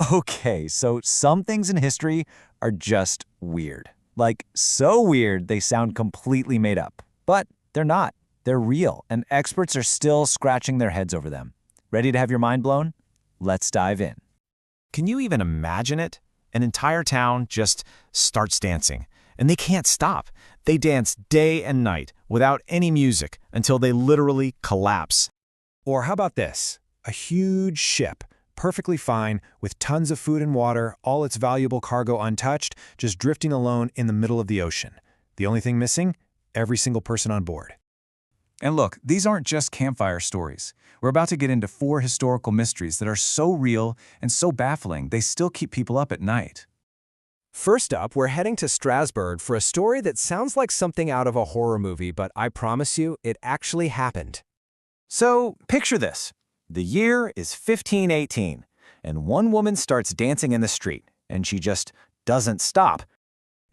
Okay, so some things in history are just weird. Like, so weird they sound completely made up. But they're not. They're real, and experts are still scratching their heads over them. Ready to have your mind blown? Let's dive in. Can you even imagine it? An entire town just starts dancing, and they can't stop. They dance day and night without any music until they literally collapse. Or how about this? A huge ship, perfectly fine, with tons of food and water, all its valuable cargo untouched, just drifting alone in the middle of the ocean. The only thing missing? Every single person on board. And look, these aren't just campfire stories. We're about to get into 4 historical mysteries that are so real and so baffling they still keep people up at night. First up, we're heading to Strasbourg for a story that sounds like something out of a horror movie, but I promise you, it actually happened. So, picture this. The year is 1518, and one woman starts dancing in the street, and she just doesn't stop.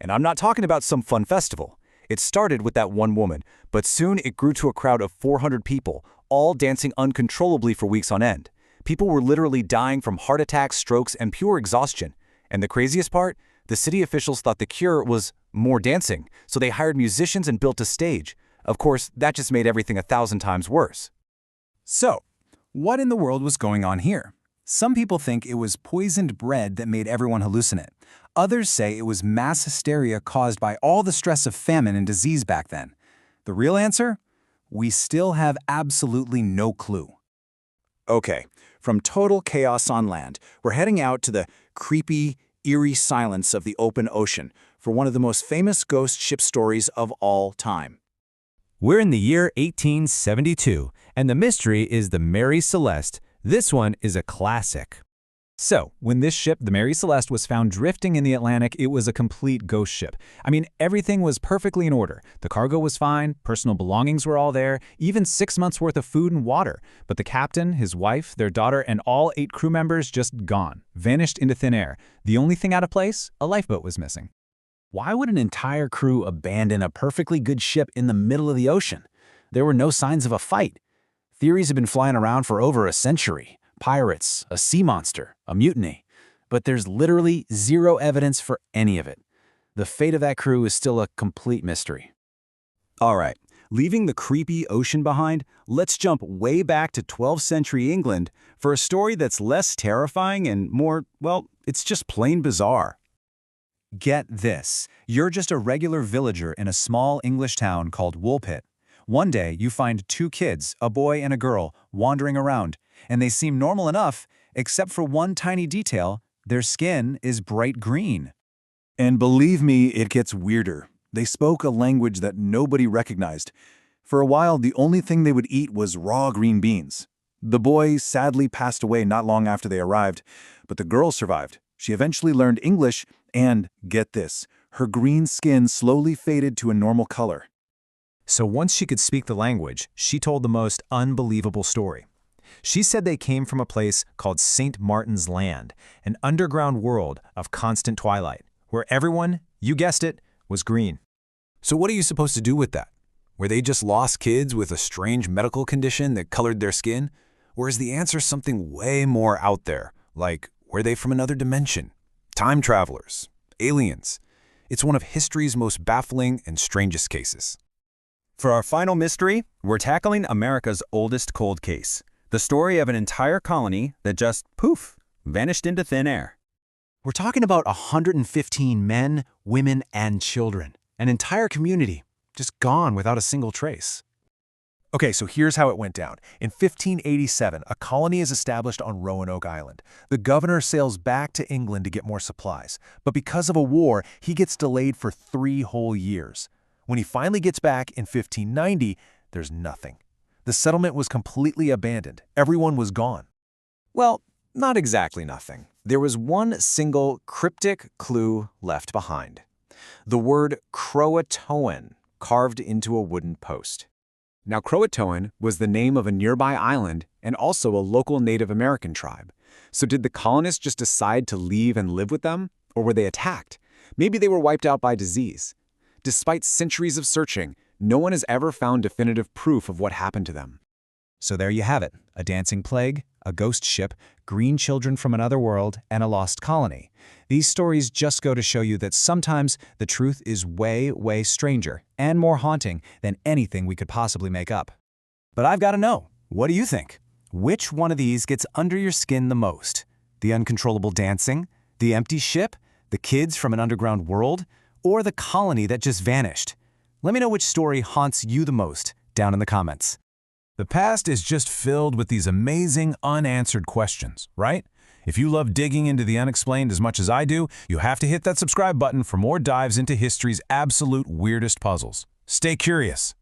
And I'm not talking about some fun festival. It started with that one woman, but soon it grew to a crowd of 400 people, all dancing uncontrollably for weeks on end. People were literally dying from heart attacks, strokes, and pure exhaustion. And the craziest part? The city officials thought the cure was more dancing, so they hired musicians and built a stage. Of course, that just made everything 1,000 times worse. So, what in the world was going on here? Some people think it was poisoned bread that made everyone hallucinate. Others say it was mass hysteria caused by all the stress of famine and disease back then. The real answer? We still have absolutely no clue. Okay, from total chaos on land, we're heading out to the creepy, eerie silence of the open ocean for one of the most famous ghost ship stories of all time. We're in the year 1872, and the mystery is the Mary Celeste. This one is a classic. So, when this ship, the Mary Celeste, was found drifting in the Atlantic, it was a complete ghost ship. I mean, everything was perfectly in order. The cargo was fine, personal belongings were all there, even 6 months' worth of food and water. But the captain, his wife, their daughter, and all 8 crew members just gone, vanished into thin air. The only thing out of place? A lifeboat was missing. Why would an entire crew abandon a perfectly good ship in the middle of the ocean? There were no signs of a fight. Theories have been flying around for over a century. Pirates, a sea monster, a mutiny. But there's literally zero evidence for any of it. The fate of that crew is still a complete mystery. All right, leaving the creepy ocean behind, let's jump way back to 12th century England for a story that's less terrifying and more, well, it's just plain bizarre. Get this. You're just a regular villager in a small English town called Woolpit. One day, you find 2 kids, a boy and a girl, wandering around, and they seem normal enough, except for one tiny detail: their skin is bright green. And believe me, it gets weirder. They spoke a language that nobody recognized. For a while, the only thing they would eat was raw green beans. The boy sadly passed away not long after they arrived, but the girl survived. She eventually learned English, and, get this, her green skin slowly faded to a normal color. So once she could speak the language, she told the most unbelievable story. She said they came from a place called St. Martin's Land, an underground world of constant twilight, where everyone, you guessed it, was green. So what are you supposed to do with that? Were they just lost kids with a strange medical condition that colored their skin? Or is the answer something way more out there, like were they from another dimension? Time travelers? Aliens? It's one of history's most baffling and strangest cases. For our final mystery, we're tackling America's oldest cold case. The story of an entire colony that just, poof, vanished into thin air. We're talking about 115 men, women, and children. An entire community, just gone without a single trace. Okay, so here's how it went down. In 1587, a colony is established on Roanoke Island. The governor sails back to England to get more supplies, but because of a war, he gets delayed for 3 whole years. When he finally gets back in 1590, there's nothing. The settlement was completely abandoned. Everyone was gone. Well, not exactly nothing. There was one single cryptic clue left behind. The word CROATOAN carved into a wooden post. Now, CROATOAN was the name of a nearby island and also a local Native American tribe. So did the colonists just decide to leave and live with them? Or were they attacked? Maybe they were wiped out by disease. Despite centuries of searching, no one has ever found definitive proof of what happened to them. So there you have it, a dancing plague, a ghost ship, green children from another world, and a lost colony. These stories just go to show you that sometimes the truth is way, way stranger and more haunting than anything we could possibly make up. But I've got to know, what do you think? Which one of these gets under your skin the most? The uncontrollable dancing? The empty ship? The kids from an underground world? Or the colony that just vanished? Let me know which story haunts you the most down in the comments. The past is just filled with these amazing unanswered questions, right? If you love digging into the unexplained as much as I do, you have to hit that subscribe button for more dives into history's absolute weirdest puzzles. Stay curious.